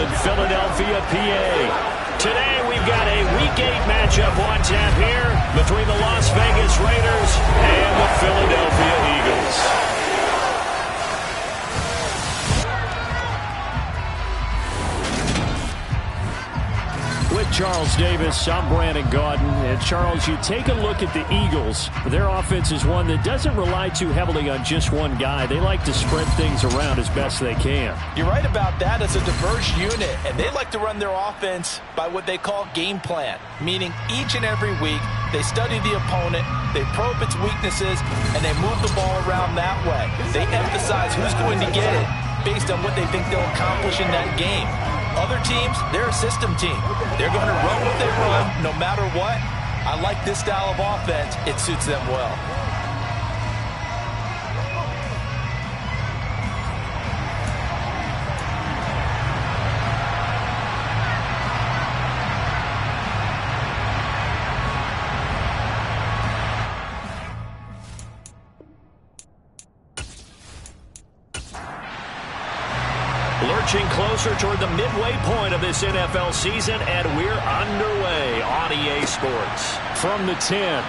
in Philadelphia, PA. Today we've got a Week 8 matchup on tap here between the Las Vegas Raiders and the Philadelphia Eagles. With Charles Davis, I'm Brandon Gaudin. And Charles, you take a look at the Eagles. Their offense is one that doesn't rely too heavily on just one guy. They like to spread things around as best they can. You're right about that. It's a diverse unit, and they like to run their offense by what they call game plan, meaning each and every week they study the opponent, they probe its weaknesses, and they move the ball around that way. They emphasize who's going to get it based on what they think they'll accomplish in that game. Other teams, they're a system team. They're going to run what they run no matter what. I like this style of offense. It suits them well. Lurching closer toward the midway point of this NFL season, and we're underway on EA Sports. From the 10.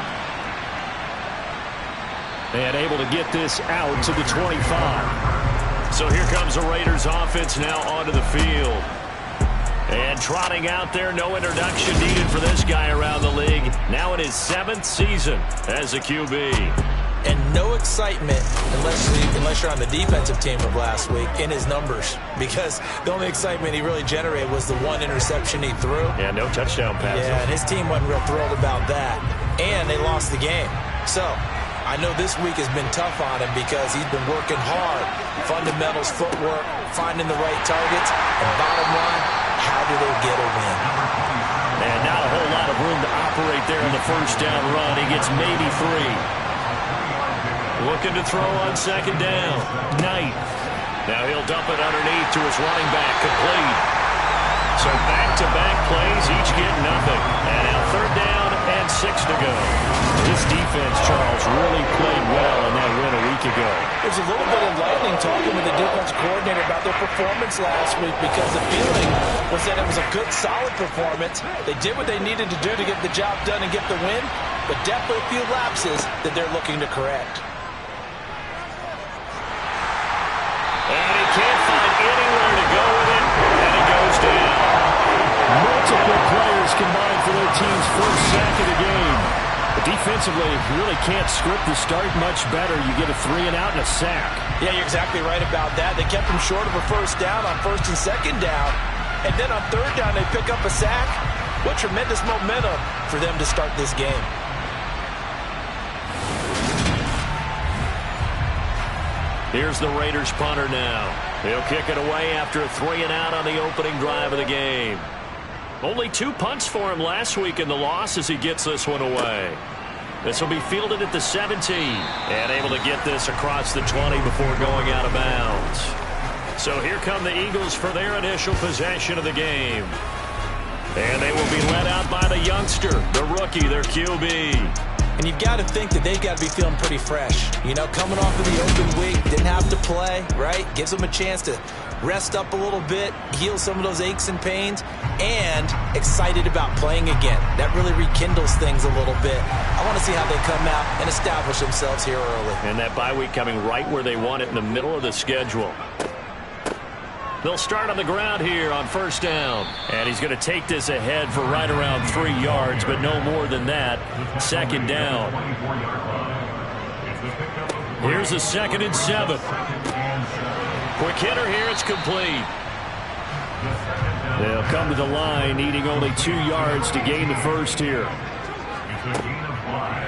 And able to get this out to the 25. So here comes the Raiders offense now onto the field. And trotting out there, no introduction needed for this guy around the league. Now in his 7th season as a QB. And no excitement unless you're on the defensive team of last week in his numbers, because the only excitement he really generated was the one interception he threw. Yeah, no touchdown passes. Yeah, and his team wasn't real thrilled about that. And they lost the game. So I know this week has been tough on him because he's been working hard. Fundamentals, footwork, finding the right targets. And bottom line, how do they get a win? And not a whole lot of room to operate there in the first down run. He gets maybe 3. Looking to throw on second down. Knight. Now he'll dump it underneath to his running back. Complete. So back-to-back plays, each get nothing. And now third down and 6 to go. This defense, Charles, really played well in that win a week ago. There's a little bit of lightning talking with the defense coordinator about their performance last week, because the feeling was that it was a good, solid performance. They did what they needed to do to get the job done and get the win, but definitely a few lapses that they're looking to correct. And he can't find anywhere to go with it, and he goes down. Multiple players combined for their team's first sack of the game. But defensively, you really can't script the start much better. You get a 3 and out and a sack. Yeah, you're exactly right about that. They kept him short of a first down on first and second down. And then on third down, they pick up a sack. What tremendous momentum for them to start this game. Here's the Raiders punter now. He'll kick it away after a 3 and out on the opening drive of the game. Only 2 punts for him last week in the loss as he gets this one away. This will be fielded at the 17 and able to get this across the 20 before going out of bounds. So here come the Eagles for their initial possession of the game. And they will be led out by the youngster, the rookie, their QB. And you've got to think that they've got to be feeling pretty fresh. You know, coming off of the open week, didn't have to play, right? Gives them a chance to rest up a little bit, heal some of those aches and pains, and excited about playing again. That really rekindles things a little bit. I want to see how they come out and establish themselves here early. And that bye week coming right where they want it, in the middle of the schedule. They'll start on the ground here on first down. And he's going to take this ahead for right around 3 yards, but no more than that. Second down. Here's a 2nd and 7. Quick hitter here, it's complete. They'll come to the line, needing only 2 yards to gain the first here.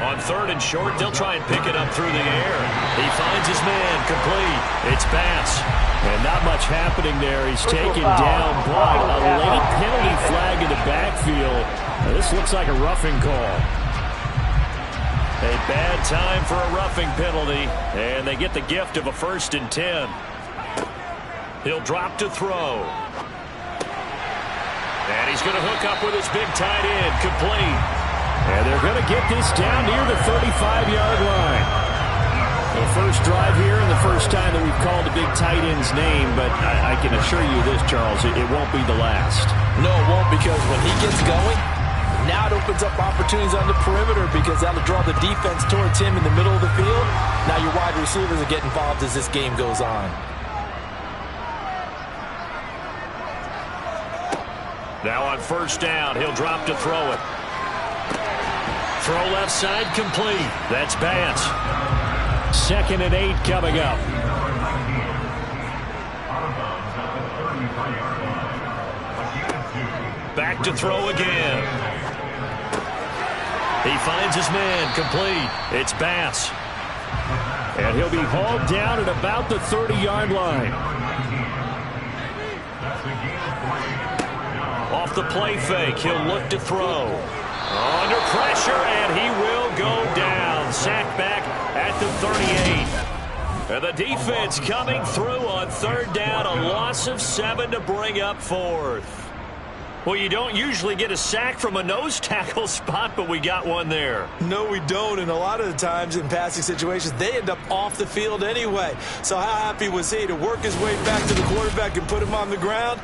On 3rd and short, they'll try and pick it up through the air. He finds his man, complete. It's pass. And not much happening there. He's taken down, but a late penalty flag in the backfield. Now, this looks like a roughing call. A bad time for a roughing penalty, and they get the gift of a 1st and 10. He'll drop to throw. And he's going to hook up with his big tight end, complete. And they're going to get this down near the 35-yard line. The first drive here and the first time that we've called a big tight end's name, but I can assure you this, Charles, it won't be the last. No, it won't, because when he gets going, now it opens up opportunities on the perimeter because that'll draw the defense towards him in the middle of the field. Now your wide receivers will get involved as this game goes on. Now on first down, he'll drop to throw it. Throw left side complete. That's Bass. 2nd and 8 coming up. Back to throw again. He finds his man complete. It's Bass. And he'll be hauled down at about the 30-yard line. Off the play fake, he'll look to throw. Under pressure, and he will go down. Sacked back at the 38. And the defense coming through on 3rd down. A loss of 7 to bring up 4th. Well, you don't usually get a sack from a nose tackle spot, but we got one there. No, we don't, and a lot of the times in passing situations, they end up off the field anyway. So how happy was he to work his way back to the quarterback and put him on the ground?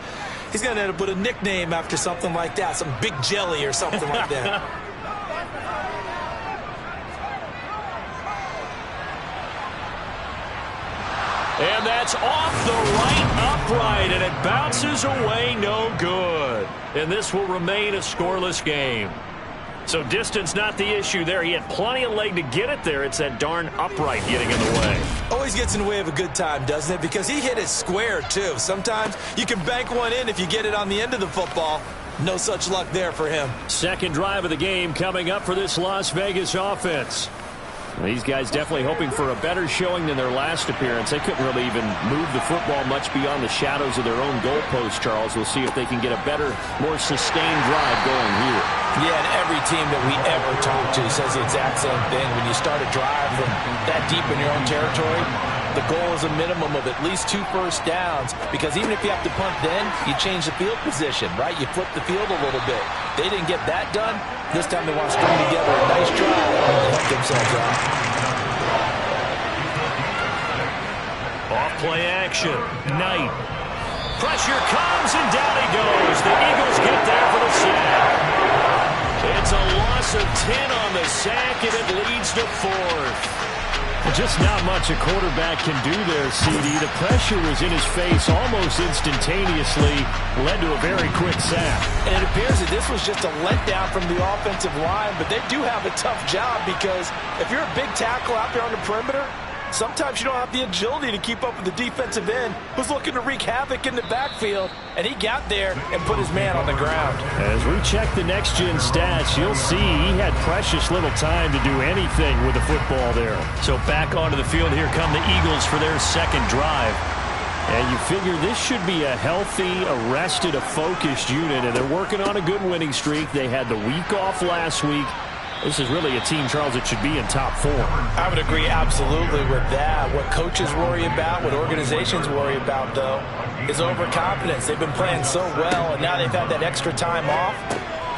He's going to end up with a nickname after something like that, some Big Jelly or something like that. And that's off the right upright, and it bounces away no good. And this will remain a scoreless game. So distance not the issue there. He had plenty of leg to get it there. It's that darn upright getting in the way. Always gets in the way of a good time, doesn't it? Because he hit it square, too. Sometimes you can bank one in if you get it on the end of the football. No such luck there for him. 2nd drive of the game coming up for this Las Vegas offense. These guys definitely hoping for a better showing than their last appearance. They couldn't really even move the football much beyond the shadows of their own goalpost, Charles. We'll see if they can get a better, more sustained drive going here. Yeah, and every team that we ever talk to says the exact same thing. When you start a drive from that deep in your own territory, the goal is a minimum of at least 2 first downs, because even if you have to punt then, you change the field position, right? You flip the field a little bit. They didn't get that done. This time they want to string together a nice drive and help themselves out. Off play action. Knight. Pressure comes and down he goes. The Eagles get there for the sack. It's a loss of 10 on the sack, and it leads to 4th. Just not much a quarterback can do there, CD. The pressure was in his face almost instantaneously, led to a very quick sack. And it appears that this was just a letdown from the offensive line, but they do have a tough job, because if you're a big tackle out there on the perimeter, sometimes you don't have the agility to keep up with the defensive end who's looking to wreak havoc in the backfield, and he got there and put his man on the ground. As we check the next-gen stats, you'll see he had precious little time to do anything with the football there. So back onto the field, here come the Eagles for their 2nd drive. And you figure this should be a healthy, arrested, a focused unit, and they're working on a good winning streak. They had the week off last week. This is really a team, Charles, that should be in top 4. I would agree absolutely with that. What coaches worry about, what organizations worry about, though, is overconfidence. They've been playing so well, and now they've had that extra time off.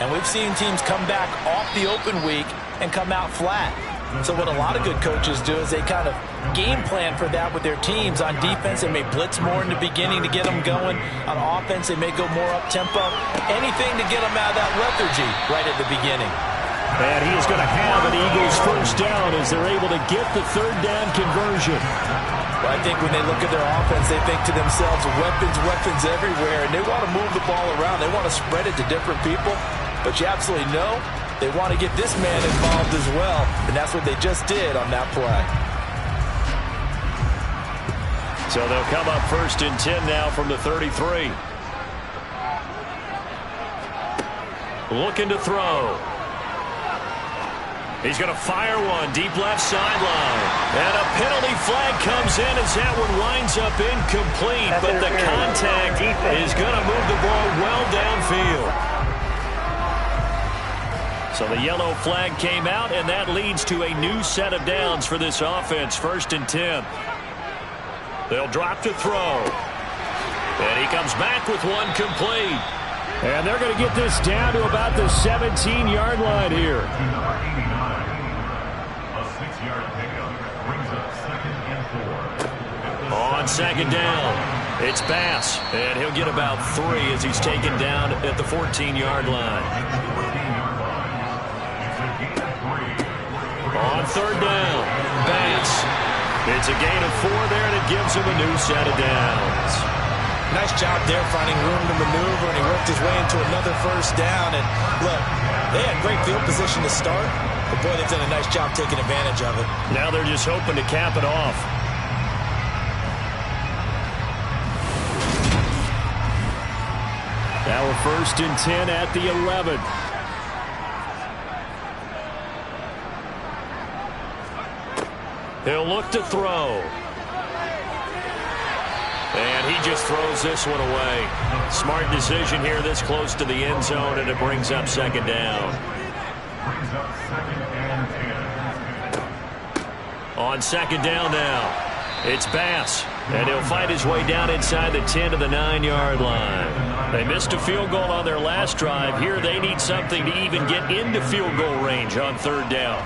And we've seen teams come back off the open week and come out flat. So what a lot of good coaches do is they kind of game plan for that with their teams. On defense, they may blitz more in the beginning to get them going. On offense, they may go more up-tempo. Anything to get them out of that lethargy right at the beginning. And he is going to have an Eagles first down as they're able to get the 3rd down conversion. Well, I think when they look at their offense, they think to themselves, weapons everywhere, and they want to move the ball around. They want to spread it to different people, but you absolutely know they want to get this man involved as well, and that's what they just did on that play. So they'll come up 1st and 10 now from the 33. Looking to throw. He's going to fire one deep left sideline. And a penalty flag comes in as that one winds up incomplete. But the contact is going to move the ball well downfield. So the yellow flag came out, and that leads to a new set of downs for this offense. 1st and 10. They'll drop to throw. And he comes back with one complete. And they're going to get this down to about the 17-yard line here. On second down, it's Bass, and he'll get about 3 as he's taken down at the 14-yard line. On third down, Bass. It's a gain of 4 there, and it gives him a new set of downs. Nice job there finding room to maneuver, and he worked his way into another first down. And look, they had great field position to start, but boy, they've done a nice job taking advantage of it. Now they're just hoping to cap it off. Now a 1st and 10 at the 11. He'll look to throw. And he just throws this one away. Smart decision here this close to the end zone, and it brings up second down. On second down now, it's Bass, and he'll fight his way down inside the 10 to the 9-yard line. They missed a field goal on their last drive. Here they need something to even get into field goal range on third down.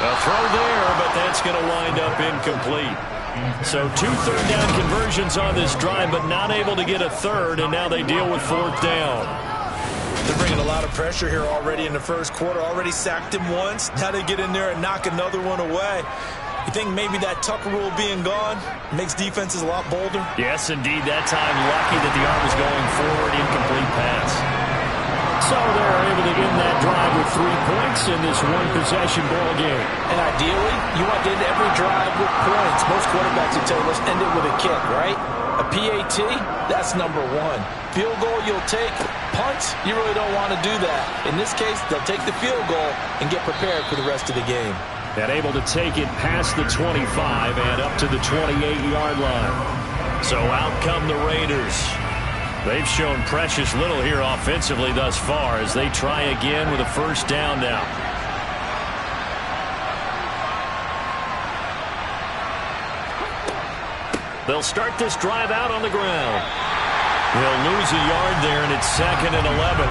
A throw there, but that's going to wind up incomplete. So 2 third-down conversions on this drive, but not able to get a third, and now they deal with 4th down. They're bringing a lot of pressure here already in the first quarter. Already sacked him once. Now they get in there and knock another one away. You think maybe that Tucker rule being gone makes defenses a lot bolder? Yes, indeed. That time lucky that the arm was going forward. Incomplete pass. So they're able to end that drive with 3 points in this one-possession ball game. And ideally, you want to end every drive with points. Most quarterbacks would tell you, let's end it with a kick, right? A PAT, that's number 1. Field goal, you'll take. Punts, you really don't want to do that. In this case, they'll take the field goal and get prepared for the rest of the game. And able to take it past the 25 and up to the 28-yard line. So out come the Raiders. They've shown precious little here offensively thus far as they try again with a first down now. They'll start this drive out on the ground. They'll lose a yard there, and it's 2nd and 11.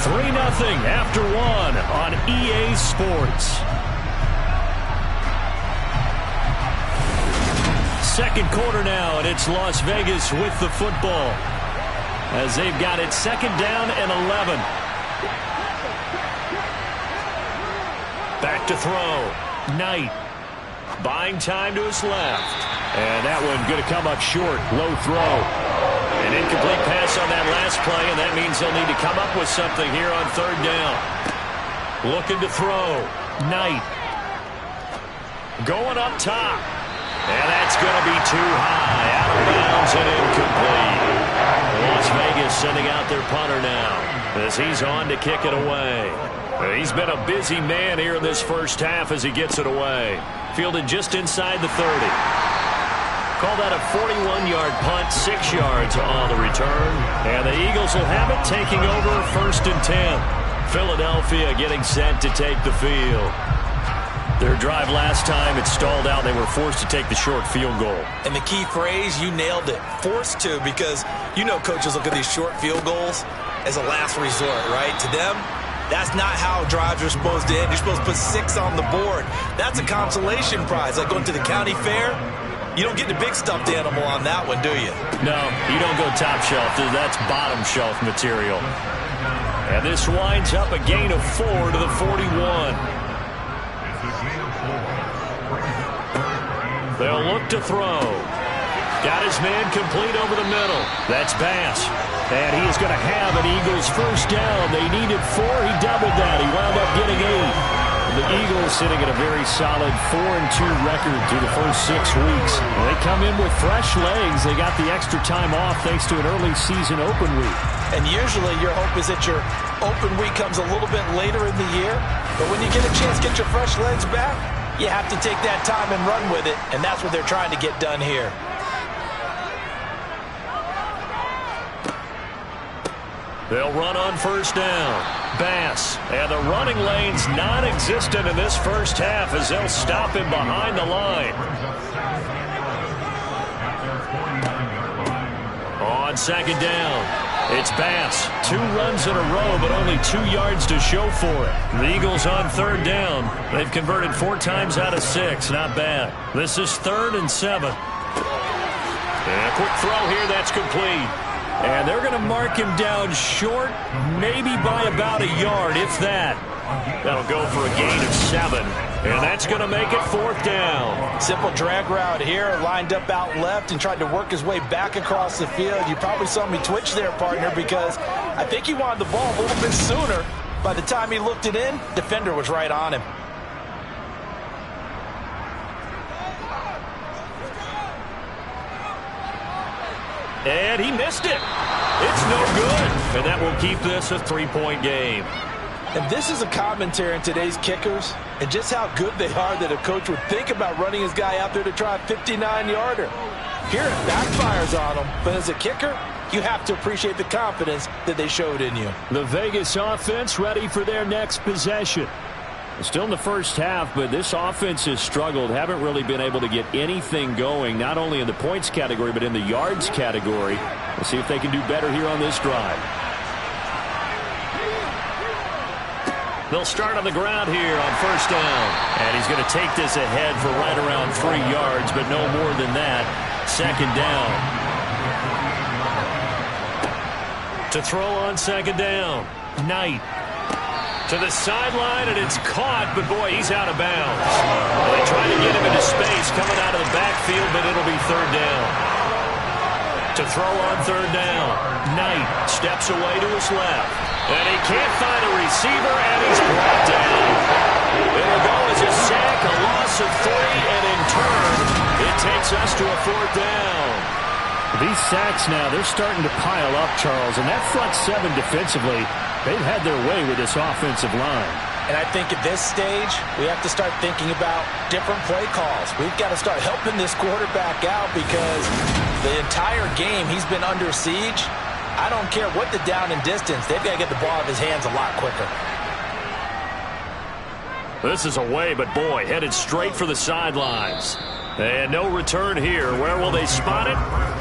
3-0 after 1 on EA Sports. Second quarter now, and it's Las Vegas with the football as they've got it 2nd down and 11. Back to throw. Knight buying time to his left. And that one going to come up short. Low throw. An incomplete pass on that last play, and that means they'll need to come up with something here on third down. Looking to throw. Knight. Going up top. And that's going to be too high. Out of bounds and incomplete. Las Vegas sending out their punter now as he's on to kick it away. He's been a busy man here in this first half as he gets it away. Fielded just inside the 30. Call that a 41-yard punt, 6 yards on the return. And the Eagles will have it, taking over 1st and 10. Philadelphia getting set to take the field. Their drive last time, it stalled out. They were forced to take the short field goal. And the key phrase, you nailed it. Forced to, because you know coaches look at these short field goals as a last resort, right? To them, that's not how drives are supposed to end. You're supposed to put 6 on the board. That's a consolation prize. Like going to the county fair, you don't get the big stuffed animal on that one, do you? No, you don't go top shelf. That's bottom shelf material. And this winds up a gain of 4 to the 41. They'll look to throw. Got his man complete over the middle. That's Bass. And he is going to have an Eagles first down. They needed 4. He doubled that. He wound up getting 8. The Eagles sitting at a very solid 4-2 record through the first 6 weeks. They come in with fresh legs. They got the extra time off thanks to an early season open week. And usually your hope is that your open week comes a little bit later in the year. But when you get a chance to get your fresh legs back, you have to take that time and run with it. And that's what they're trying to get done here. They'll run on first down. Bass. And the running lane's non-existent in this first half as they'll stop him behind the line. On second down. It's Bass. 2 runs in a row, but only 2 yards to show for it. The Eagles on third down. They've converted 4 times out of 6. Not bad. This is 3rd and 7. And a quick throw here. That's complete. And they're going to mark him down short, maybe by about a yard, if that. That'll go for a gain of 7. And that's going to make it 4th down. Simple drag route here, lined up out left and tried to work his way back across the field. You probably saw me twitch there, partner, because I think he wanted the ball a little bit sooner. By the time he looked it in, defender was right on him. And he missed it. It's no good. And that will keep this a 3-point game. And this is a commentary on today's kickers and just how good they are that a coach would think about running his guy out there to try a 59-yarder. Here it backfires on him, but as a kicker, you have to appreciate the confidence that they showed in you. The Vegas offense ready for their next possession. Still in the first half, but this offense has struggled. Haven't really been able to get anything going, not only in the points category, but in the yards category. We'll see if they can do better here on this drive. They'll start on the ground here on first down. And he's going to take this ahead for right around 3 yards, but no more than that. Second down. To throw on second down. Knight. To the sideline, and it's caught, but boy, he's out of bounds. They try to get him into space coming out of the backfield, but it'll be third down. To throw on third down. Knight steps away to his left. And he can't find a receiver, and he's brought down. It'll go as a sack, a loss of 3, and in turn, it takes us to a 4th down. These sacks now, they're starting to pile up, Charles, and that front 7 defensively, they've had their way with this offensive line. And I think at this stage, we have to start thinking about different play calls. We've got to start helping this quarterback out because the entire game he's been under siege. I don't care what the down and distance. They've got to get the ball out of his hands a lot quicker. This is away, but boy, headed straight for the sidelines. And no return here. Where will they spot it?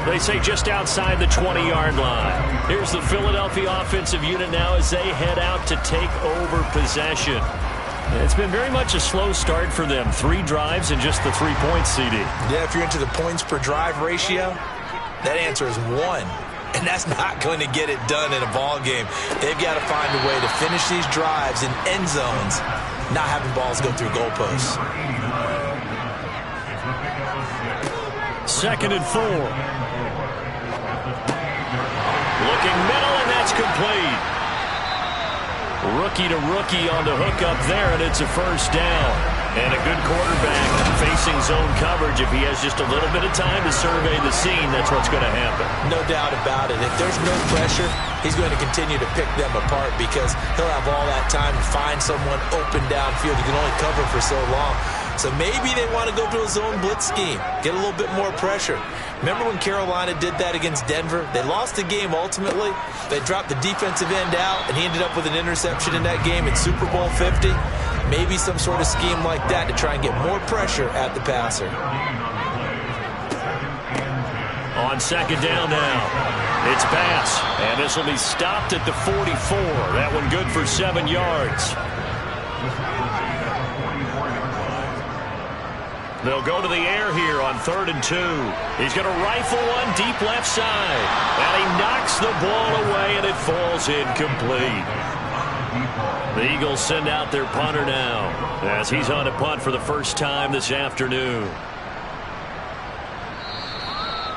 They say just outside the 20-yard line. Here's the Philadelphia offensive unit now as they head out to take over possession. It's been very much a slow start for them. 3 drives and just the 3 points, CD. Yeah, if you're into the points per drive ratio, that answer is 1. And that's not going to get it done in a ball game. They've got to find a way to finish these drives in end zones, not having balls go through goalposts. 2nd and 4. Looking middle, and that's complete. Rookie to rookie on the hook up there, and it's a first down. And a good quarterback facing zone coverage. If he has just a little bit of time to survey the scene, that's what's going to happen. No doubt about it. If there's no pressure, he's going to continue to pick them apart because he'll have all that time to find someone open downfield. He can only cover for so long. So maybe they want to go to a zone blitz scheme, get a little bit more pressure. Remember when Carolina did that against Denver? They lost the game ultimately. They dropped the defensive end out, and he ended up with an interception in that game in Super Bowl 50. Maybe some sort of scheme like that to try and get more pressure at the passer. On second down now, it's Bass, and this will be stopped at the 44. That one good for 7 yards. They'll go to the air here on 3rd and 2. He's going to rifle one deep left side. And he knocks the ball away, and it falls incomplete. The Eagles send out their punter now as he's on a punt for the first time this afternoon.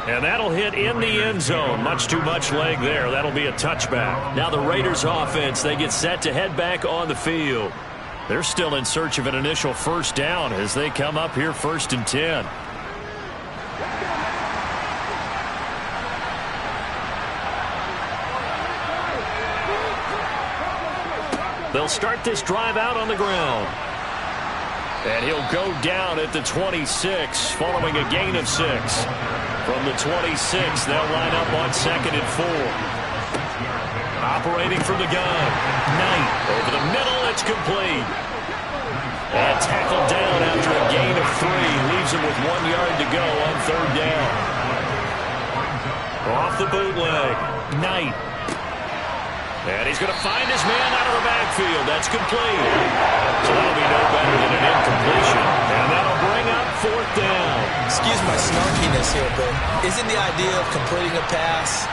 And that'll hit in the end zone. Much too much leg there. That'll be a touchback. Now the Raiders offense, they get set to head back on the field. They're still in search of an initial first down as they come up here 1st and 10. They'll start this drive out on the ground. And he'll go down at the 26 following a gain of 6. From the 26, they'll line up on 2nd and 4. Operating from the gun. Knight over the middle. It's complete. And tackled down after a gain of 3. Leaves him with 1 yard to go on third down. Off the bootleg. Knight. And he's going to find his man out of the backfield. That's complete. So that'll be no better than an incompletion. And that'll bring up fourth down. Excuse my snarkiness here, but isn't the idea of completing a pass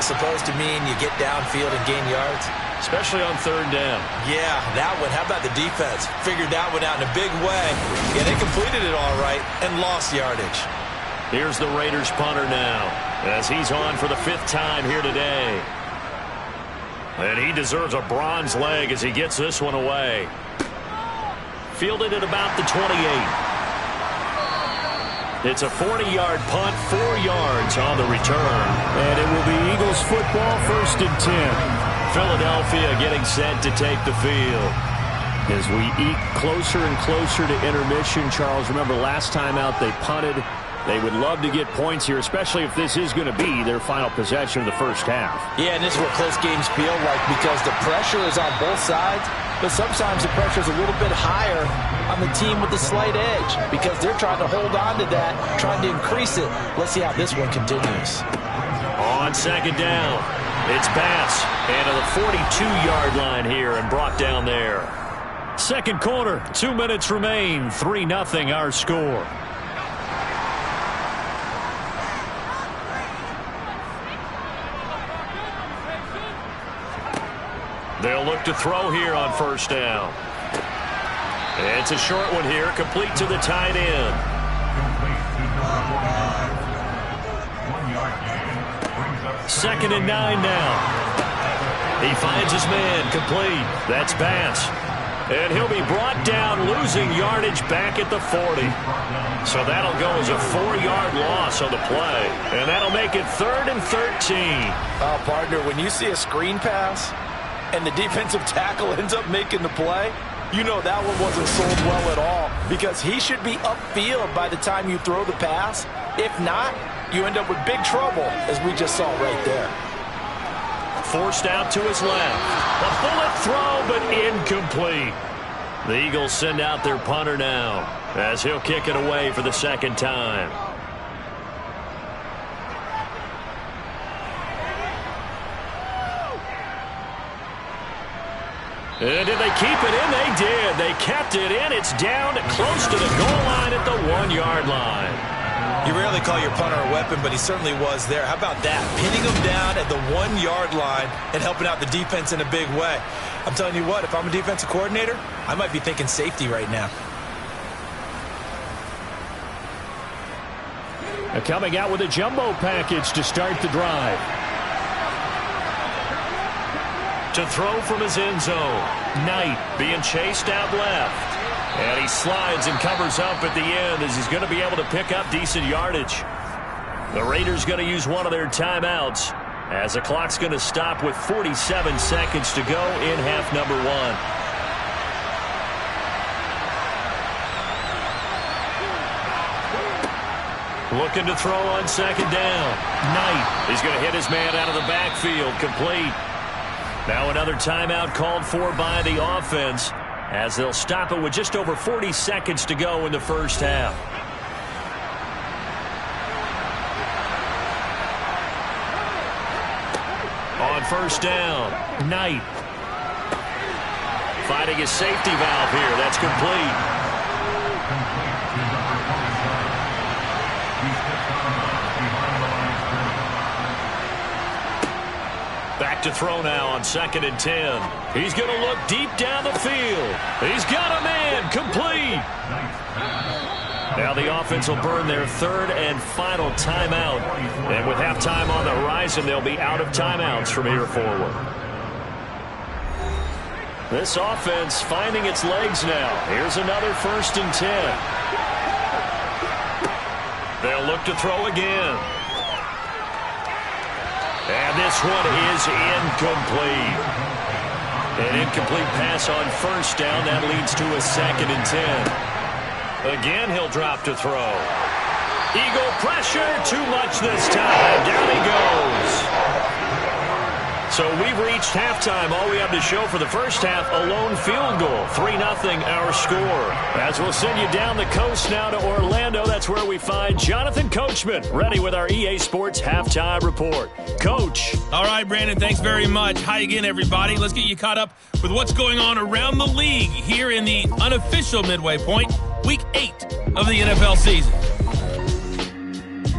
supposed to mean you get downfield and gain yards? Especially on third down. Yeah, that one. How about the defense? Figured that one out in a big way. Yeah, they completed it all right and lost yardage. Here's the Raiders punter now as he's on for the 5th time here today. And he deserves a bronze leg as he gets this one away. Fielded at about the 28. It's a 40-yard punt, 4 yards on the return. And it will be Eagles football, 1st and 10. Philadelphia getting set to take the field. As we eke closer and closer to intermission, Charles, remember last time out they punted. They would love to get points here, especially if this is going to be their final possession of the first half. Yeah, and this is what close games feel like because the pressure is on both sides, but sometimes the pressure is a little bit higher on the team with the slight edge because they're trying to hold on to that, trying to increase it. Let's see how this one continues. On second down, it's Bass into the 42-yard line here and brought down there. Second quarter, 2 minutes remain, 3-0 our score. They'll look to throw here on first down. It's a short one here, complete to the tight end. Second and 9 now. He finds his man, complete. That's Bass. And he'll be brought down, losing yardage back at the 40. So that'll go as a 4-yard loss on the play. And that'll make it 3rd and 13. Partner, when you see a screen pass and the defensive tackle ends up making the play, you know that one wasn't sold well at all because he should be upfield by the time you throw the pass. If not, you end up with big trouble, as we just saw right there. Forced out to his left. A bullet throw, but incomplete. The Eagles send out their punter now as he'll kick it away for the 2nd time. And did they keep it in? They did. They kept it in. It's down close to the goal line at the 1-yard line. You rarely call your punter a weapon, but he certainly was there. How about that? Pinning him down at the 1-yard line and helping out the defense in a big way. I'm telling you what, if I'm a defensive coordinator, I might be thinking safety right now. Coming out with a jumbo package to start the drive. To throw from his end zone. Knight being chased out left. And he slides and covers up at the end as he's going to be able to pick up decent yardage. The Raiders going to use one of their timeouts as the clock's going to stop with 47 seconds to go in half number 1. Looking to throw on second down. Knight. He's going to hit his man out of the backfield. Complete. Now another timeout called for by the offense as they'll stop it with just over 40 seconds to go in the first half. On first down, Knight. Finding his safety valve here. That's complete. Back to throw now on 2nd and 10. He's going to look deep down the field. He's got a man, complete. Now the offense will burn their 3rd and final timeout. And with halftime on the horizon, they'll be out of timeouts from here forward. This offense finding its legs now. Here's another 1st and 10. They'll look to throw again. And this one is incomplete. An incomplete pass on first down. That leads to a 2nd and 10. Again, he'll drop to throw. Eagle pressure. Too much this time. Down he goes. So we've reached halftime. All we have to show for the first half, a lone field goal. 3-0 our score. As we'll send you down the coast now to Orlando, that's where we find Jonathan Coachman, ready with our EA Sports halftime report. Coach. All right, Brandon, thanks very much. Hi again, everybody. Let's get you caught up with what's going on around the league here in the unofficial midway point, Week 8 of the NFL season.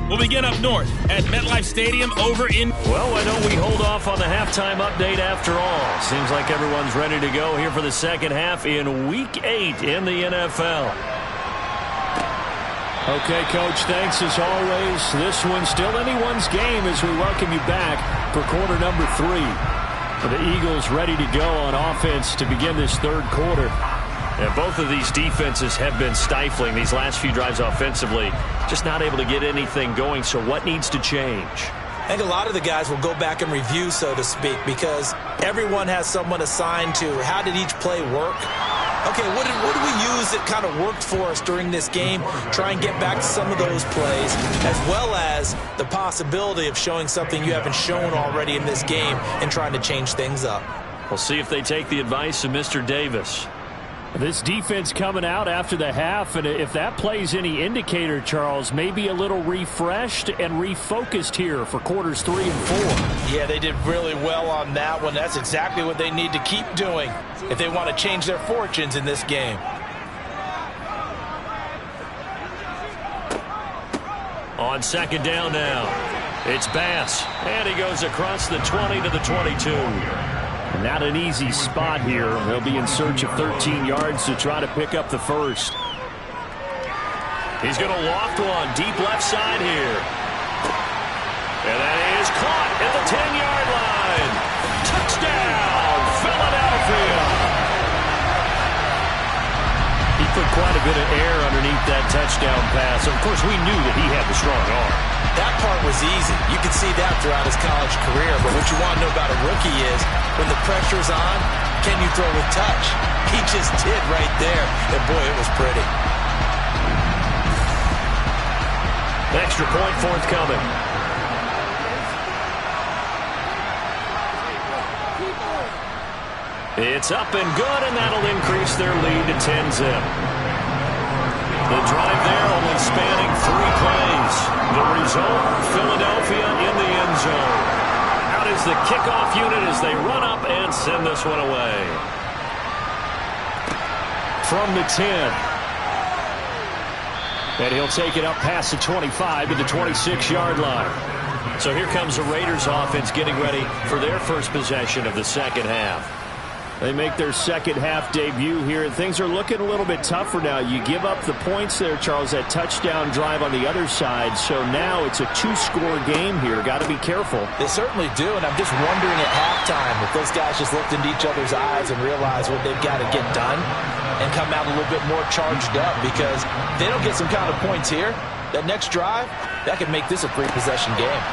We'll begin up north at MetLife Stadium over in... Well, why don't we hold off on the halftime update after all? Seems like everyone's ready to go here for the second half in Week 8 in the NFL. Okay, Coach, thanks as always. This one's still anyone's game as we welcome you back for quarter number 3. The Eagles ready to go on offense to begin this third quarter. And both of these defenses have been stifling these last few drives offensively. Just not able to get anything going. So what needs to change? I think a lot of the guys will go back and review, so to speak, because everyone has someone assigned to how did each play work. Okay, what did we use that kind of worked for us during this game? Try and get back to some of those plays, as well as the possibility of showing something you haven't shown already in this game and trying to change things up. We'll see if they take the advice of Mr. Davis. This defense coming out after the half, and if that plays any indicator, Charles, maybe a little refreshed and refocused here for quarters 3 and 4. Yeah, they did really well on that one. That's exactly what they need to keep doing if they want to change their fortunes in this game. On second down now, it's Bass, and he goes across the 20 to the 22. Not an easy spot here. They'll be in search of 13 yards to try to pick up the first. He's going to loft one deep left side here. And that is caught at the 10-yard line. Touchdown, Philadelphia. He put quite a bit of air underneath that touchdown pass. Of course, we knew that he had the strong arm. That part was easy. You could see that throughout his college career. But what you want to know about a rookie is when the pressure's on, can you throw with touch? He just did right there. And, boy, it was pretty. Extra point forthcoming. It's up and good, and that'll increase their lead to 10-zip. The drive there only spanning 3 plays. The result, Philadelphia in the end zone. Out is the kickoff unit as they run up and send this one away. From the 10. And he'll take it up past the 25 to the 26-yard line. So here comes the Raiders offense getting ready for their first possession of the second half. They make their second half debut here, and things are looking a little bit tougher now. You give up the points there, Charles, that touchdown drive on the other side. So now it's a 2-score game here. Got to be careful. They certainly do, and I'm just wondering at halftime if those guys just looked into each other's eyes and realized what they've got to get done and come out a little bit more charged up, because if they don't get some kind of points here, that next drive, that could make this a 3-possession game.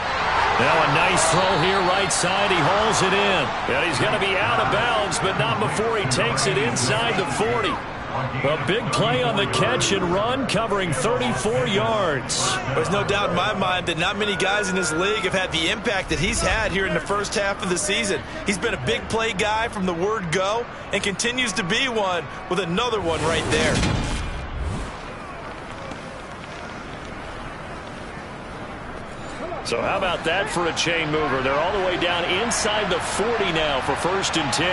Now a nice throw here right side. He hauls it in. And he's going to be out of bounds, but not before he takes it inside the 40. A big play on the catch and run, covering 34 yards. There's no doubt in my mind that not many guys in this league have had the impact that he's had here in the first half of the season. He's been a big play guy from the word go and continues to be one with another one right there. So how about that for a chain mover? They're all the way down inside the 40 now for 1st and 10.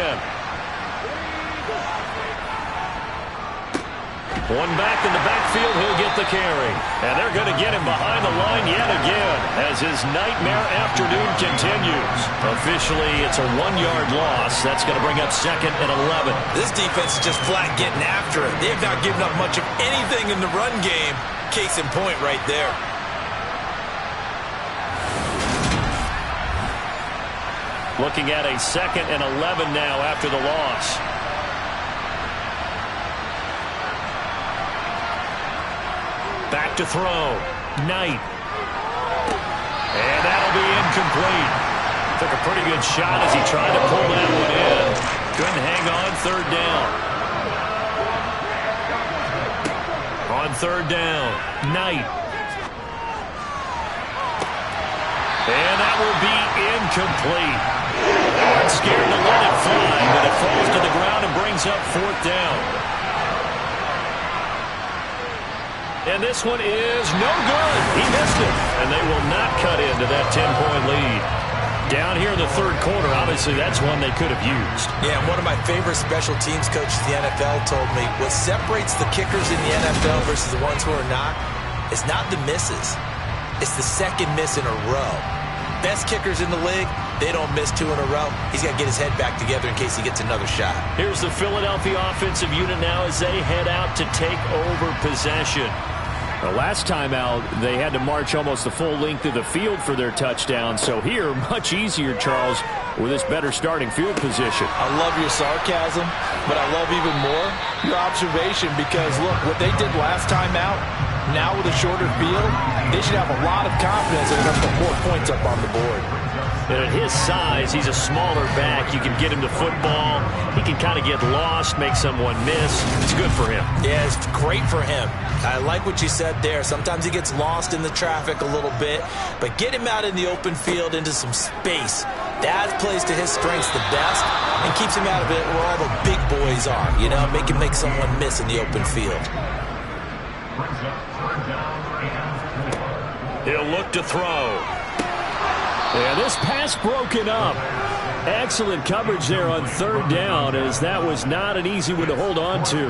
One back in the backfield, he'll get the carry. And they're going to get him behind the line yet again as his nightmare afternoon continues. Officially, it's a 1-yard loss. That's going to bring up 2nd and 11. This defense is just flat getting after it. They have not given up much of anything in the run game. Case in point right there. Looking at a 2nd and 11 now after the loss. Back to throw. Knight. And that'll be incomplete. Took a pretty good shot as he tried to pull that one in. Couldn't hang on 3rd down. On 3rd down, Knight. And that will be incomplete. I'm scared to let it fly, but it falls to the ground and brings up 4th down. And this one is no good. He missed it. And they will not cut into that 10-point lead. Down here in the 3rd quarter, obviously that's one they could have used. Yeah, and one of my favorite special teams coaches in the NFL told me what separates the kickers in the NFL versus the ones who are not is not the misses. It's the second miss in a row. Best kickers in the league, they don't miss 2 in a row. He's got to get his head back together in case he gets another shot. Here's the Philadelphia offensive unit now as they head out to take over possession. The last time out, they had to march almost the full length of the field for their touchdown. So here, much easier, Charles, with this better starting field position. I love your sarcasm, but I love even more your observation because, look, what they did last time out, now with a shorter field, they should have a lot of confidence they're going to put more points up on the board. And at his size, he's a smaller back. You can get him the football. He can kind of get lost, make someone miss. It's good for him. Yeah, it's great for him. I like what you said there. Sometimes he gets lost in the traffic a little bit, but get him out in the open field into some space. That plays to his strengths the best and keeps him out of it where all the big boys are, you know, make someone miss in the open field. He'll look to throw. Yeah, this pass broken up. Excellent coverage there on 3rd down, as that was not an easy one to hold on to.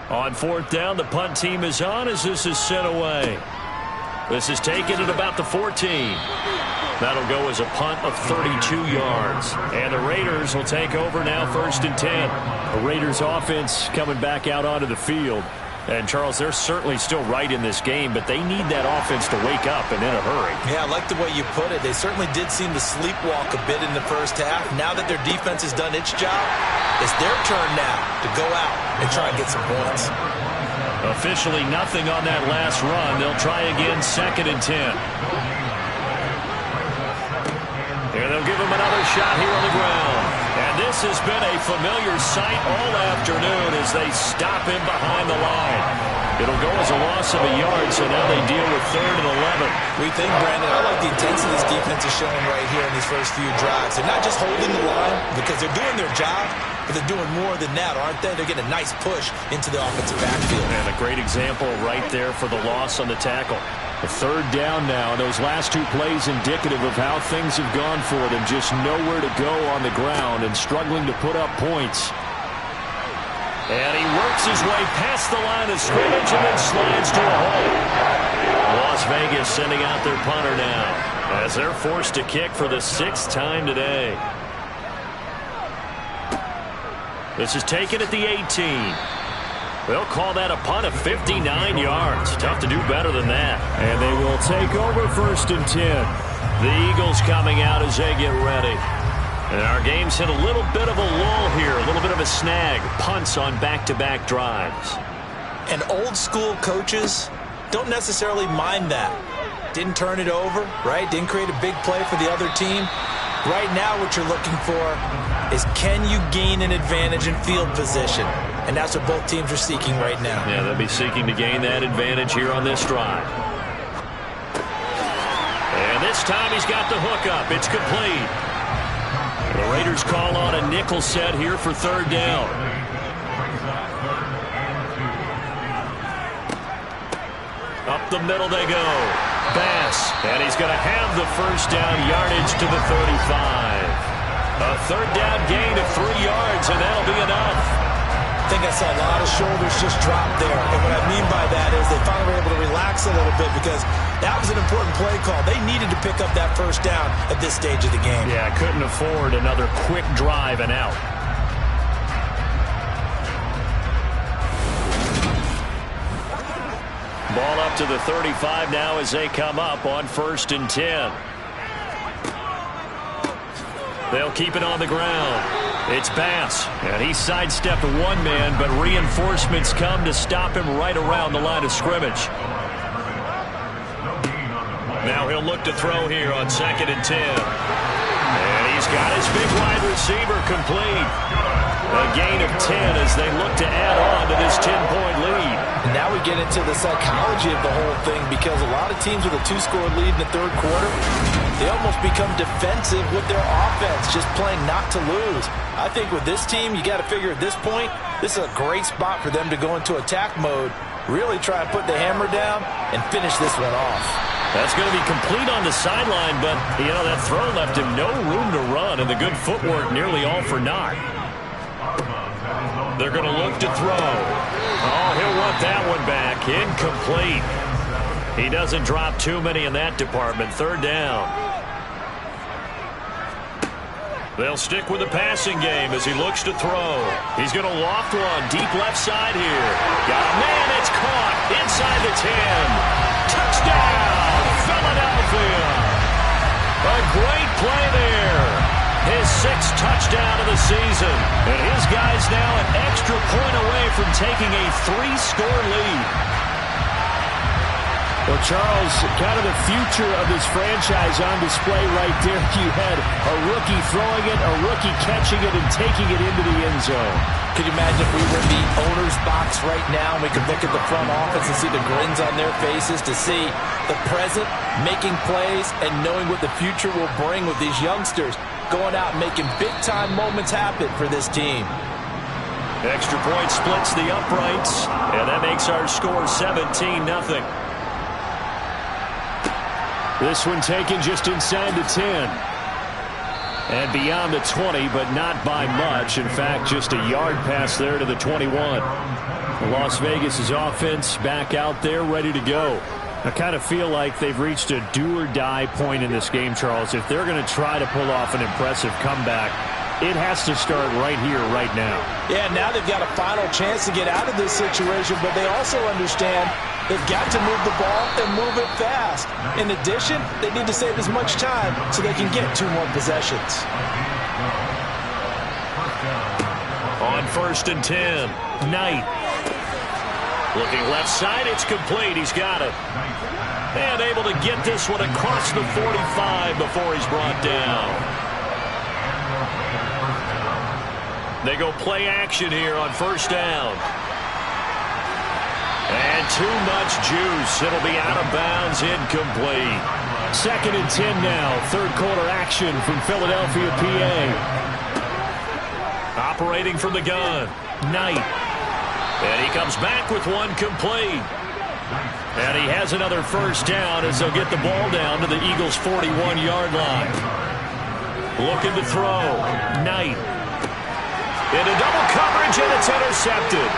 On 4th down, the punt team is on as this is sent away. This is taken at about the 14. That'll go as a punt of 32 yards. And the Raiders will take over now 1st and 10. The Raiders offense coming back out onto the field. And, Charles, they're certainly still right in this game, but they need that offense to wake up and in a hurry. Yeah, I like the way you put it. They certainly did seem to sleepwalk a bit in the first half. Now that their defense has done its job, it's their turn now to go out and try and get some points. Officially nothing on that last run. They'll try again 2nd and 10. And they'll give him another shot here on the ground. And this has been a familiar sight all afternoon as they stop him behind the line. It'll go as a loss of a yard, so now they deal with 3rd and 11. We think, Brandon, I like the intensity this defense is showing right here in these first few drives. They're not just holding the line because they're doing their job, but they're doing more than that, aren't they? They're getting a nice push into the offensive backfield. And a great example right there for the loss on the tackle. The 3rd down now, and those last 2 plays indicative of how things have gone for them. Just nowhere to go on the ground and struggling to put up points. And he works his way past the line of scrimmage and then slides to a hole. Las Vegas sending out their punter now as they're forced to kick for the 6th time today. This is taken at the 18. They'll call that a punt of 59 yards. Tough to do better than that. And they will take over 1st and 10. The Eagles coming out as they get ready. And our game's hit a little bit of a lull here, a little bit of a snag. Punts on back-to-back drives. And old school coaches don't necessarily mind that. Didn't turn it over, right? Didn't create a big play for the other team. Right now what you're looking for is can you gain an advantage in field position? And that's what both teams are seeking right now. Yeah, they'll be seeking to gain that advantage here on this drive. And this time he's got the hook up. It's complete. The Raiders call on a nickel set here for 3rd down. Up the middle they go. Bass. And he's going to have the 1st down yardage to the 35. A 3rd down gain of 3 yards, and that'll be enough. I think I saw a lot of shoulders just drop there. And what I mean by that is they finally were able to relax a little bit because that was an important play call. They needed to pick up that 1st down at this stage of the game. Yeah, couldn't afford another quick drive and out. Ball up to the 35 now as they come up on 1st and 10. They'll keep it on the ground. It's Bass, and he sidestepped one man, but reinforcements come to stop him right around the line of scrimmage. Now he'll look to throw here on 2nd and 10. And he's got his big wide receiver complete. A gain of 10 as they look to add on to this 10-point lead. And now we get into the psychology of the whole thing, because a lot of teams with a 2-score lead in the third quarter, they almost become defensive with their offense, just playing not to lose. I think with this team, you got to figure at this point, this is a great spot for them to go into attack mode, really try and put the hammer down and finish this one off. That's going to be complete on the sideline, but, you know, that throw left him no room to run, and the good footwork nearly all for naught. They're going to look to throw. Oh, he'll want that one back. Incomplete. He doesn't drop too many in that department. Third down. They'll stick with the passing game as he looks to throw. He's going to loft one deep left side here. Got a man. It's caught inside the 10. Touchdown, Philadelphia. A great play there. His 6th touchdown of the season. And his guys now an extra point away from taking a 3-score lead. Well, Charles, kind of the future of this franchise on display right there. You had a rookie throwing it, a rookie catching it, and taking it into the end zone. Could you imagine if we were in the owner's box right now and we could look at the front office and see the grins on their faces, to see the present making plays and knowing what the future will bring with these youngsters going out and making big-time moments happen for this team. Extra point splits the uprights, and that makes our score 17-0. This one taken just inside the 10. And beyond the 20, but not by much. In fact, just a yard pass there to the 21. Las Vegas' offense back out there ready to go. I kind of feel like they've reached a do-or-die point in this game, Charles. If they're going to try to pull off an impressive comeback, it has to start right here, right now. Yeah, now they've got a final chance to get out of this situation, but they also understand they've got to move the ball and move it fast. In addition, they need to save as much time so they can get 2 more possessions. On 1st and 10, Knight. Looking left side, it's complete. He's got it. And able to get this one across the 45 before he's brought down. They go play action here on 1st down. And too much juice. It'll be out of bounds, incomplete. 2nd and 10 now. 3rd quarter action from Philadelphia, PA. Operating from the gun, Knight. And he comes back with one complete. And he has another 1st down as they'll get the ball down to the Eagles' 41-yard line. Looking to throw, Knight. Into double coverage, and it's intercepted.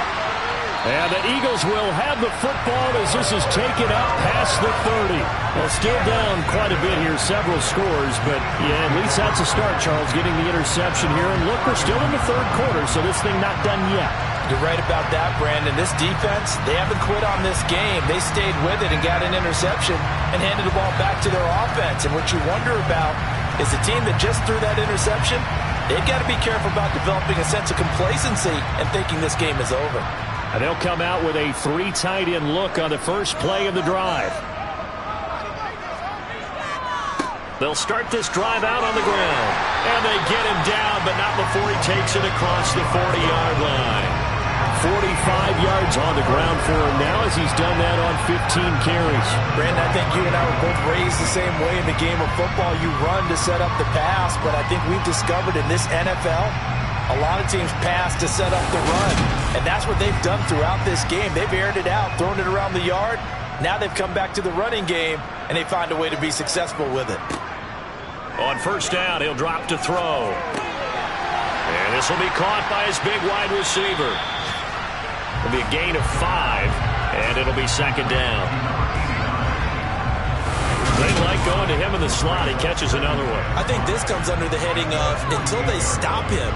And the Eagles will have the football as this is taken up past the 30. Well, still down quite a bit here, several scores, but yeah, at least that's a start, Charles, getting the interception here. And look, we're still in the 3rd quarter, so this thing not done yet. You're right about that, Brandon. This defense, they haven't quit on this game. They stayed with it and got an interception and handed the ball back to their offense. And what you wonder about is the team that just threw that interception, they've got to be careful about developing a sense of complacency and thinking this game is over. And they'll come out with a 3 tight end look on the first play of the drive. They'll start this drive out on the ground. And they get him down, but not before he takes it across the 40-yard line. 45 yards on the ground for him now as he's done that on 15 carries. Brandon, I think you and I were both raised the same way in the game of football. You run to set up the pass, but I think we've discovered in this NFL, a lot of teams pass to set up the run. And that's what they've done throughout this game. They've aired it out, thrown it around the yard. Now they've come back to the running game, and they find a way to be successful with it. On 1st down, he'll drop to throw. And this will be caught by his big wide receiver. It'll be a gain of 5, and it'll be 2nd down. They like going to him in the slot. He catches another one. I think this comes under the heading of, until they stop him,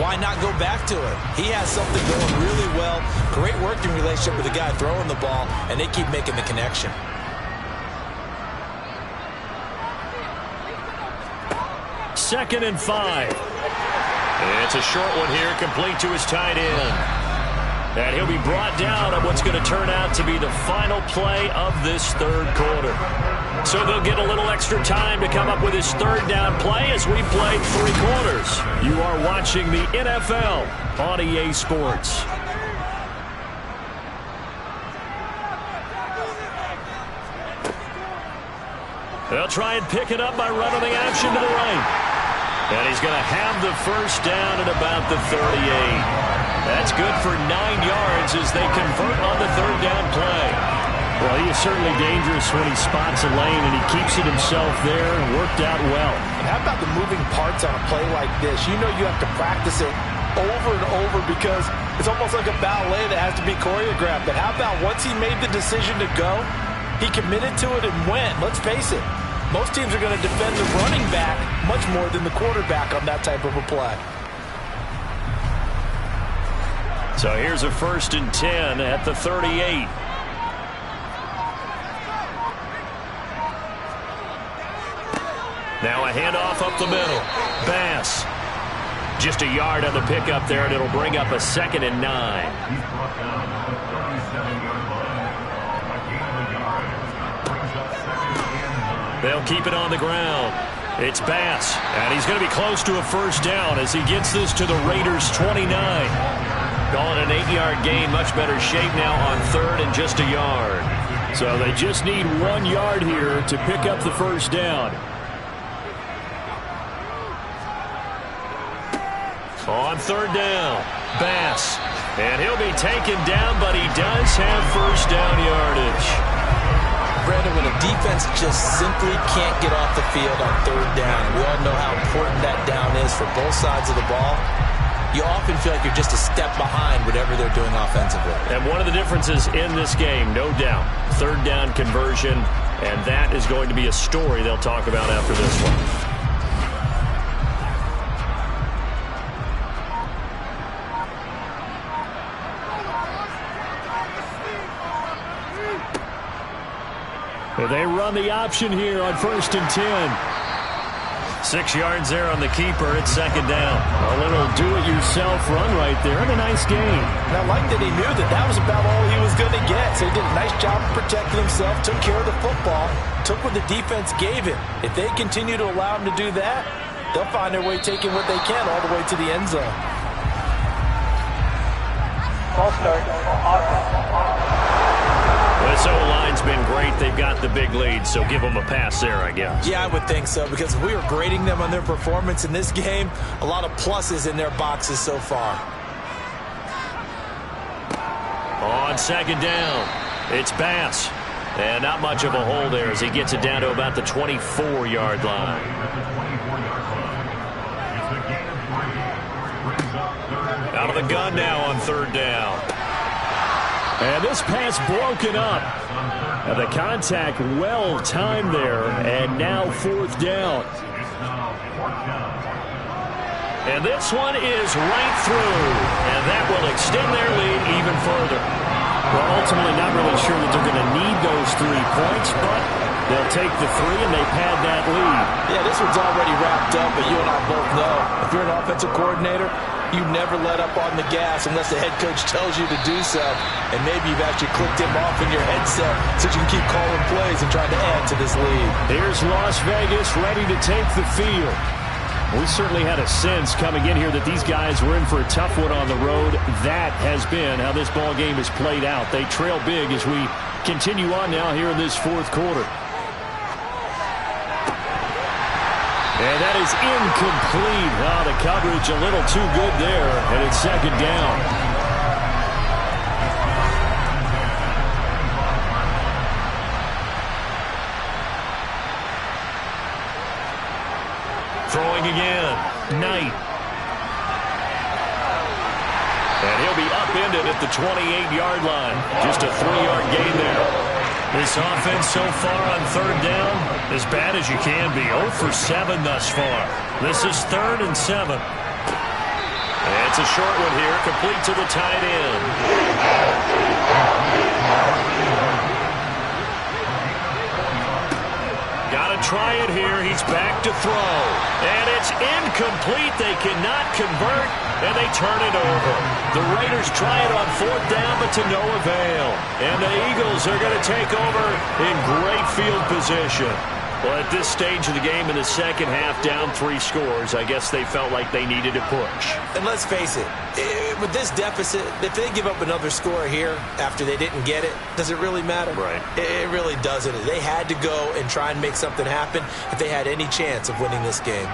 why not go back to him? He has something going really well. Great working relationship with the guy throwing the ball, and they keep making the connection. Second and 5. And it's a short one here, complete to his tight end. And he'll be brought down on what's going to turn out to be the final play of this 3rd quarter. So they'll get a little extra time to come up with his third down play as we play 3 quarters. You are watching the NFL on EA Sports. They'll try and pick it up by running the action to the right. And he's going to have the first down at about the 38. That's good for 9 yards as they convert on the third down play. Well, he is certainly dangerous when he spots a lane, and he keeps it himself there and worked out well. And how about the moving parts on a play like this? You know you have to practice it over and over because it's almost like a ballet that has to be choreographed. But how about once he made the decision to go, he committed to it and went. Let's face it, most teams are going to defend the running back much more than the quarterback on that type of a play. So here's a 1st and 10 at the 38. Now a handoff up the middle. Bass. Just a yard on the pickup there, and it'll bring up a 2nd and 9. They'll keep it on the ground. It's Bass, and he's going to be close to a first down as he gets this to the Raiders' 29. Calling an 8-yard gain, much better shape now on 3rd and just a yard. So they just need 1 yard here to pick up the first down. On 3rd down, Bass. And he'll be taken down, but he does have first down yardage. Brandon, when a defense just simply can't get off the field on 3rd down, we all know how important that down is for both sides of the ball. You often feel like you're just a step behind whatever they're doing offensively. And one of the differences in this game, no doubt, 3rd down conversion, and that is going to be a story they'll talk about after this one. They run the option here on 1st and 10. 6 yards there on the keeper. It's 2nd down. A little do-it-yourself run right there, and a nice gain. And I like that he knew that that was about all he was going to get. So he did a nice job of protecting himself, took care of the football, took what the defense gave him. If they continue to allow him to do that, they'll find their way taking what they can all the way to the end zone. Ball start. This O-line's been great. They've got the big lead, so give them a pass there, I guess. Yeah, I would think so, because if we were grading them on their performance in this game, a lot of pluses in their boxes so far. On 2nd down, it's Bass. And not much of a hole there as he gets it down to about the 24-yard line. Out of the gun now on 3rd down. And this pass broken up. And the contact well timed there. And now 4th down. And this one is right through. And that will extend their lead even further. Well, ultimately not really sure that they're going to need those 3 points, but they'll take the 3 and they pad that lead. Yeah, this one's already wrapped up, but you and I both know if you're an offensive coordinator, you never let up on the gas unless the head coach tells you to do so. And maybe you've actually clicked him off in your headset so you can keep calling plays and trying to add to this lead. Here's Las Vegas ready to take the field. We certainly had a sense coming in here that these guys were in for a tough one on the road. That has been how this ball game has played out. They trail big as we continue on now here in this 4th quarter. And that is incomplete. Oh, the coverage a little too good there, and it's 2nd down. Throwing again, Knight. And he'll be upended at the 28-yard line. Just a 3-yard gain there. This offense so far on 3rd down, as bad as you can be. 0 for 7 thus far. This is 3rd and 7. And it's a short one here, complete to the tight end. Got to try it here. He's back to throw. And it's incomplete. They cannot convert, and they turn it over. The Raiders try it on 4th down, but to no avail. And the Eagles are going to take over in great field position. Well, at this stage of the game in the second half, down 3 scores, I guess they felt like they needed to push. And let's face it, with this deficit, if they give up another score here after they didn't get it, does it really matter? Right. It really doesn't. They had to go and try and make something happen if they had any chance of winning this game.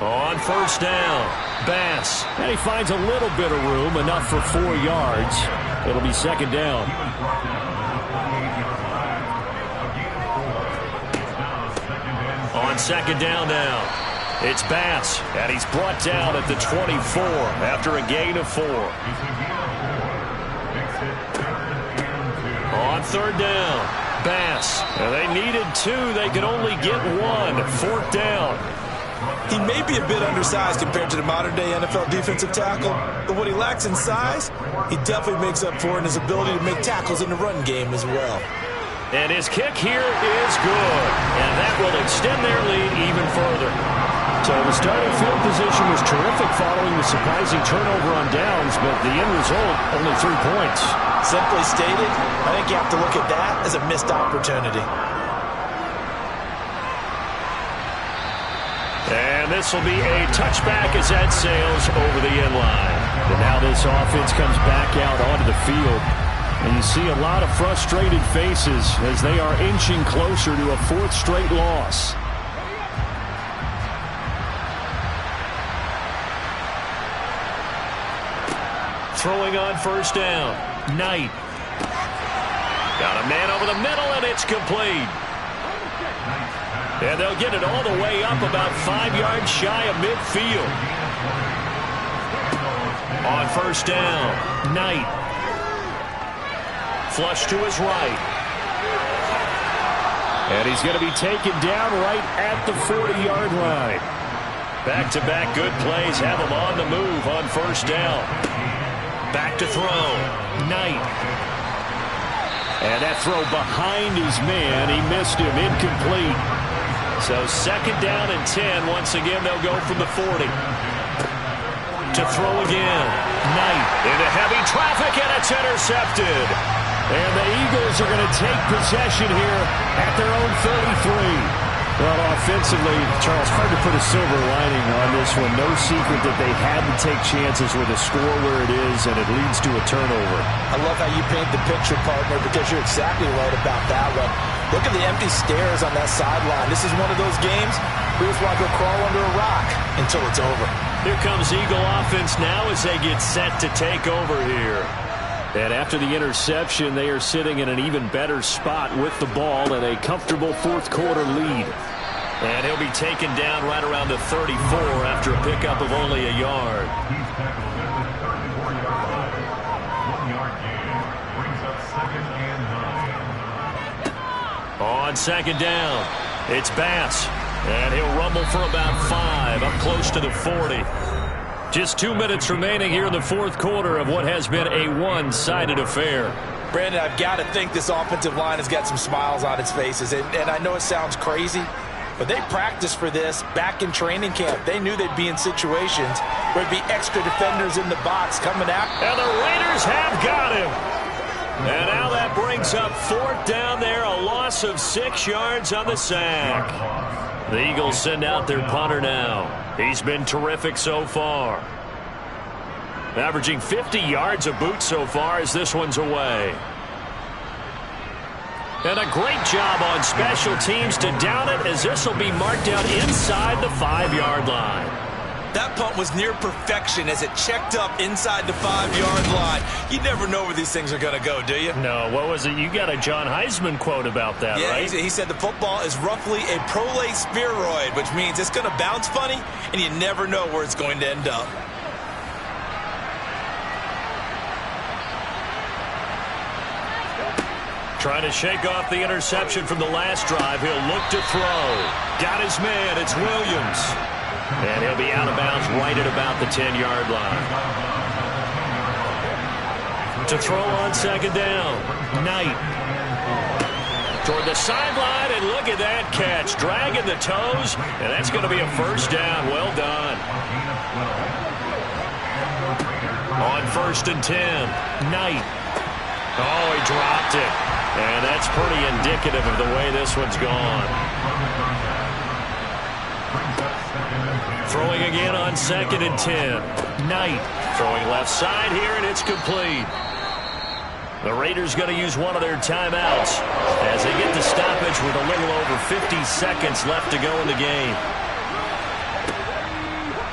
On 1st down, Bass. And he finds a little bit of room, enough for 4 yards. It'll be 2nd down. On 2nd down now, it's Bass, and he's brought down at the 24 after a gain of 4. On 3rd down, Bass. And they needed 2. They could only get 1. 4th down. He may be a bit undersized compared to the modern-day NFL defensive tackle, but what he lacks in size, he definitely makes up for in his ability to make tackles in the run game as well. And his kick here is good, and that will extend their lead even further. So the starting field position was terrific following the surprising turnover on downs, but the end result, only 3 points. Simply stated, I think you have to look at that as a missed opportunity. And this will be a touchback as that sails over the end line. And now this offense comes back out onto the field. And you see a lot of frustrated faces as they are inching closer to a 4th straight loss. Throwing on 1st down, Knight. Got a man over the middle, and it's complete. And they'll get it all the way up about 5 yards shy of midfield. On 1st down, Knight. Flush to his right. And he's going to be taken down right at the 40-yard line. Back-to-back good plays have him on the move on 1st down. Back to throw, Knight. And that throw behind his man, he missed him, incomplete. So 2nd down and 10. Once again, they'll go from the 40. To throw again. Knight into heavy traffic, and it's intercepted. And the Eagles are going to take possession here at their own 33. Well, offensively, Charles, hard to put a silver lining on this one. No secret that they had to take chances with a score where it is, and it leads to a turnover. I love how you paint the picture, partner, because you're exactly right about that one. Look at the empty stairs on that sideline. This is one of those games where you just want to go crawl under a rock until it's over. Here comes Eagle offense now as they get set to take over here. And after the interception, they are sitting in an even better spot with the ball and a comfortable 4th quarter lead. And he'll be taken down right around the 34 after a pickup of only a yard. On 2nd down, it's Bass. And he'll rumble for about 5, up close to the 40. Just 2 minutes remaining here in the 4th quarter of what has been a one-sided affair. Brandon, I've got to think this offensive line has got some smiles on its faces. And I know it sounds crazy, but they practiced for this back in training camp. They knew they'd be in situations where there'd be extra defenders in the box coming out. And the Raiders have got him. And now that brings up 4th down there, a loss of 6 yards on the sack. The Eagles send out their punter now. He's been terrific so far. Averaging 50 yards a boot so far as this one's away. And a great job on special teams to down it as this will be marked out inside the 5-yard line. That punt was near perfection as it checked up inside the 5-yard line. You never know where these things are going to go, do you? No, what was it? You got a John Heisman quote about that, right? Yeah, he said the football is roughly a prolate spheroid, which means it's going to bounce funny, and you never know where it's going to end up. Trying to shake off the interception from the last drive. He'll look to throw. Got his man. It's Williams. And he'll be out of bounds right at about the 10-yard line. To throw on 2nd down, Knight. Toward the sideline, and look at that catch. Dragging the toes, and that's going to be a first down. Well done. On 1st and 10, Knight. Oh, he dropped it. And that's pretty indicative of the way this one's gone. Throwing again on 2nd and 10. Knight throwing left side here, and it's complete. The Raiders going to use one of their timeouts as they get the stoppage with a little over 50 seconds left to go in the game.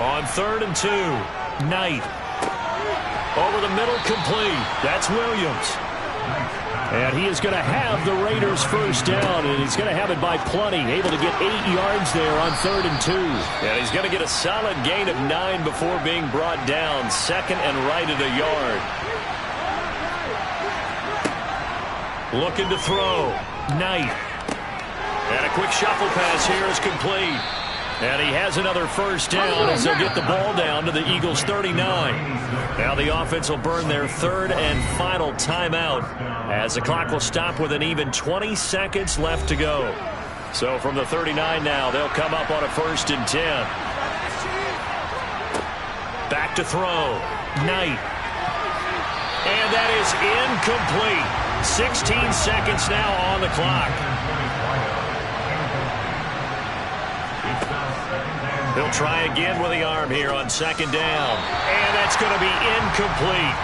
On 3rd and 2, Knight. Over the middle, complete. That's Williams. And he is going to have the Raiders first down, and he's going to have it by plenty. Able to get 8 yards there on 3rd and 2. And he's going to get a solid gain of 9 before being brought down. 2nd and right at a yard. Looking to throw. Knight. And a quick shuffle pass here is complete. And he has another first down as they'll get the ball down to the Eagles' 39. Now the offense will burn their 3rd and final timeout as the clock will stop with an even 20 seconds left to go. So from the 39 now, they'll come up on a 1st and 10. Back to throw. Knight. And that is incomplete. 16 seconds now on the clock. He'll try again with the arm here on 2nd down. And that's going to be incomplete.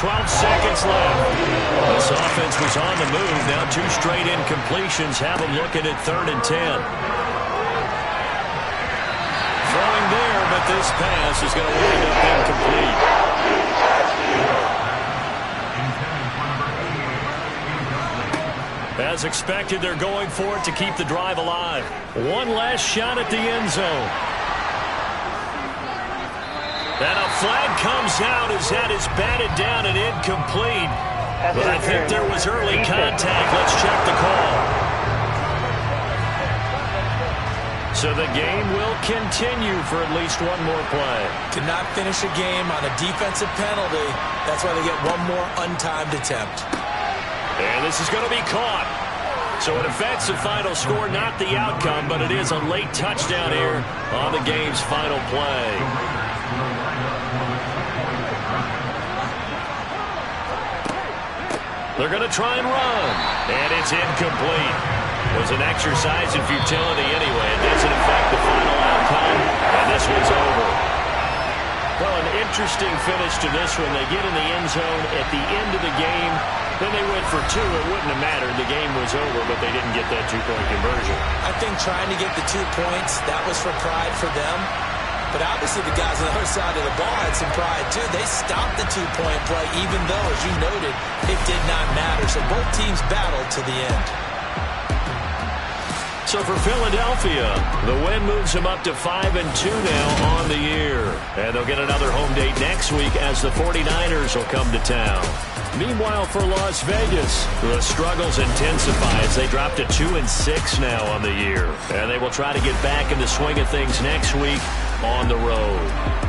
12 seconds left. This offense was on the move. Now 2 straight incompletions have them looking at 3rd and 10. Throwing there, but this pass is going to wind up incomplete. As expected, they're going for it to keep the drive alive. One last shot at the end zone. And a flag comes out as that is batted down and incomplete. But I think there was early contact. Let's check the call. So the game will continue for at least one more play. Cannot finish a game on a defensive penalty. That's why they get one more untimed attempt. And this is going to be caught. So it affects the final score, not the outcome, but it is a late touchdown here on the game's final play. They're going to try and run. And it's incomplete. It was an exercise in futility anyway. It doesn't affect the final outcome. And this one's over. Well, an interesting finish to this one. They get in the end zone at the end of the game. Then they went for 2. It wouldn't have mattered. The game was over, but they didn't get that 2-point conversion. I think trying to get the 2 points, that was for pride for them. But obviously the guys on the other side of the ball had some pride too. They stopped the 2-point play even though, as you noted, it did not matter. So both teams battled to the end. So for Philadelphia, the win moves them up to 5-2 now on the year. And they'll get another home date next week as the 49ers will come to town. Meanwhile, for Las Vegas, the struggles intensify as they drop to 2-6 now on the year. And they will try to get back in the swing of things next week on the road.